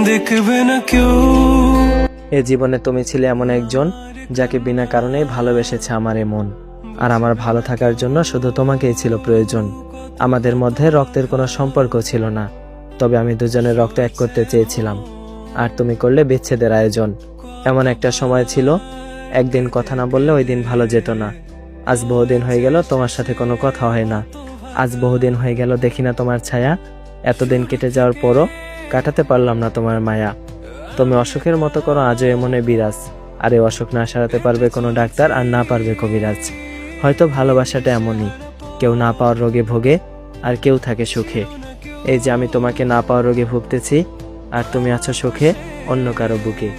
দেখবে না কেউ। এ জীবনে তুমি ছিলে এমন একজন যাকে বিনা কারণেই ভালোবেসেছে আমার এ মন। আর আমার ভালো থাকার জন্য শুধু তোমাকেই ছিল প্রয়োজন। আমাদের মধ্যে রক্তের কোনো সম্পর্ক ছিল না, তবে আমি দুজনের রক্ত এক করতে চেয়েছিলাম, আর তুমি করলে বিচ্ছেদের আয়োজন। এমন একটা সময় ছিল, একদিন কথা না বললে ওই দিন ভালো যেত না। আজ বহুদিন হয়ে গেল তোমার সাথে কোনো কথা হয় না। আজ বহুদিন হয়ে গেল দেখি না তোমার ছায়া। এতদিন কেটে যাওয়ার পরও কাটাতে পারলাম না তোমার মায়া। তুমি অসুখের মতো করো আজও এমনে বিরাজ, আর এই অসুখ না সারাতে পারবে কোনো ডাক্তার, আর না পারবে কবিরাজ। হয়তো ভালোবাসাটা এমনই, কেউ না পাওয়ার রোগে ভোগে আর কেউ থাকে সুখে। এই যে আমি তোমাকে না পাওয়ার রোগে ভুগতেছি, আর তুমি আছো সুখে অন্য কারো বুকে।